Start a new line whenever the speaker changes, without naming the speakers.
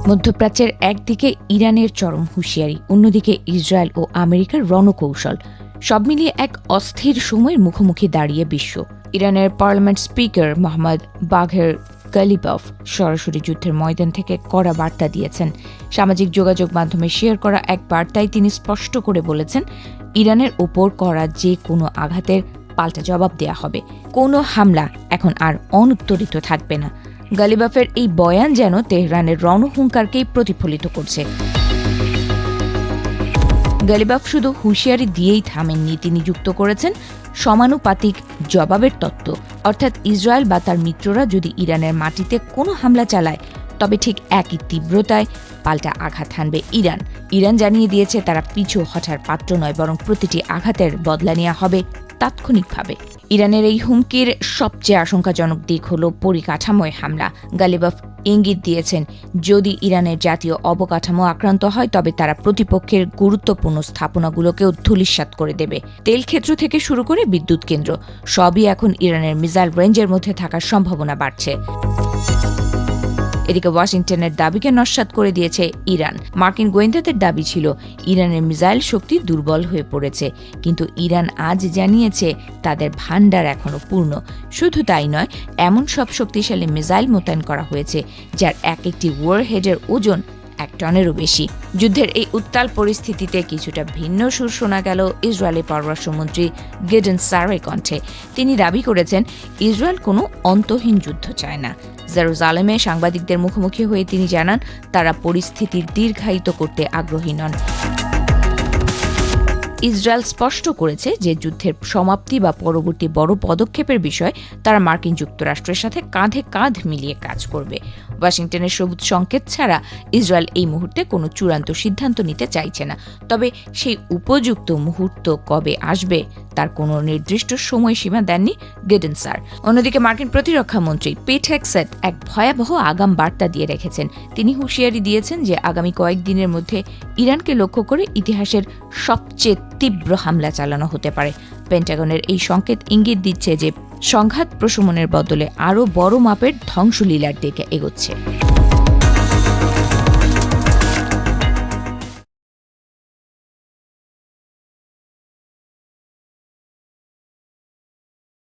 মধ্যপ্রাচ্যের একদিকে ইরানের চরম হুঁশিয়ারি, অন্যদিকে ইসরায়েল ও আমেরিকার রণকৌশল, সব মিলিয়ে এক অস্থির সময়ের মুখোমুখি দাঁড়িয়ে বিশ্ব। ইরানের পার্লামেন্ট স্পিকার মোহাম্মদ বাঘের গালিবাফ সরাসরি যুদ্ধের ময়দান থেকে কড়া বার্তা দিয়েছেন। সামাজিক যোগাযোগ মাধ্যমে শেয়ার করা এক বার্তায় তিনি স্পষ্ট করে বলেছেন, ইরানের ওপর করা যে কোনো আঘাতের পাল্টা জবাব দেয়া হবে। কোনো হামলা এখন আর অনুত্তরিত থাকবে না। গালিবাফের এই বয়ান যেন তেহরানের রণহুঙ্কারকেই প্রতিফলিত করছে। গালিবাফ শুধু হুঁশিয়ারি দিয়েই থামেননি, তিনি যুক্ত করেছেন সমানুপাতিক জবাবের তত্ত্ব, অর্থাৎ ইসরায়েল বা তার মিত্ররা যদি ইরানের মাটিতে কোনো হামলা চালায় তবে ঠিক একই তীব্রতায় পাল্টা আঘাত হানবে ইরান। ইরান জানিয়ে দিয়েছে তারা পিছু হঠার পাত্র নয়, বরং প্রতিটি আঘাতের বদলা নেওয়া হবে তাৎক্ষণিকভাবে। ইরানের এই হুমকির সবচেয়ে আশঙ্কাজনক দিক হল পরিকাঠামোয় হামলা। গালিবাফ ইঙ্গিত দিয়েছেন, যদি ইরানের জাতীয় অবকাঠামো আক্রান্ত হয় তবে তারা প্রতিপক্ষের গুরুত্বপূর্ণ স্থাপনাগুলোকেও ধূলিসাৎ করে দেবে। তেল ক্ষেত্র থেকে শুরু করে বিদ্যুৎ কেন্দ্র সবই এখন ইরানের মিসাইল রেঞ্জের মধ্যে থাকার সম্ভাবনা বাড়ছে। এদিকে ওয়াশিংটনের দাবিকে নস্যাৎ করে দিয়েছে ইরান। মার্কিন গোয়েন্দাদের দাবি ছিল ইরানের মিসাইল শক্তি দুর্বল হয়ে পড়েছে, কিন্তু ইরান আজ জানিয়েছে তাদের ভান্ডার এখনো পূর্ণ। শুধু তাই নয়, এমন সব শক্তিশালী মিসাইল মোতায়েন করা হয়েছে যার এক একটি ওয়ারহেডের ওজন 1 টনেরও বেশি। যুদ্ধের এই উত্তাল পরিস্থিতিতে কিছুটা ভিন্ন সুর শোনা গেল ইসরায়েলের পররাষ্ট্রমন্ত্রী গিডন সারের কণ্ঠে। তিনি দাবি করেছেন, ইসরায়েল কোনো অন্তহীন যুদ্ধ চায় না। জেরুজালেমে সাংবাদিকদের মুখোমুখি হয়ে তিনি জানান, তারা পরিস্থিতি দীর্ঘায়িত করতে আগ্রহী নন। ইসরায়েল স্পষ্ট করেছে যে যুদ্ধের সমাপ্তি বা পরবর্তী বড় পদক্ষেপের বিষয়ে তারা মার্কিন যুক্তরাষ্ট্রের সাথে কাঁধে কাঁধ মিলিয়ে কাজ করবে। ওয়াশিংটনের সবুজ সংকেত ছাড়া ইসরায়েল এই মুহূর্তে কোনো চূড়ান্ত সিদ্ধান্ত নিতে চাইছে না। তবে সেই উপযুক্ত মুহূর্ত কবে আসবে তার কোনো নির্দিষ্ট সময়সীমা দেননি গিডন স্যার। অন্যদিকে মার্কিন প্রতিরক্ষা মন্ত্রী পিট হেগসেট এক ভয়াবহ আগাম বার্তা দিয়ে রেখেছেন। তিনি হুঁশিয়ারি দিয়েছেন যে আগামী কয়েকদিনের মধ্যে ইরানকে লক্ষ্য করে ইতিহাসের সবচেয়ে তীব্র হামলা চালানো হতে পারে। পেন্টাগনের এই সংকেত ইঙ্গিত দিচ্ছে যে সংঘাত প্রশমনের বদলে আরও বড় মাপের ধ্বংসলীলার দিকে এগোচ্ছে।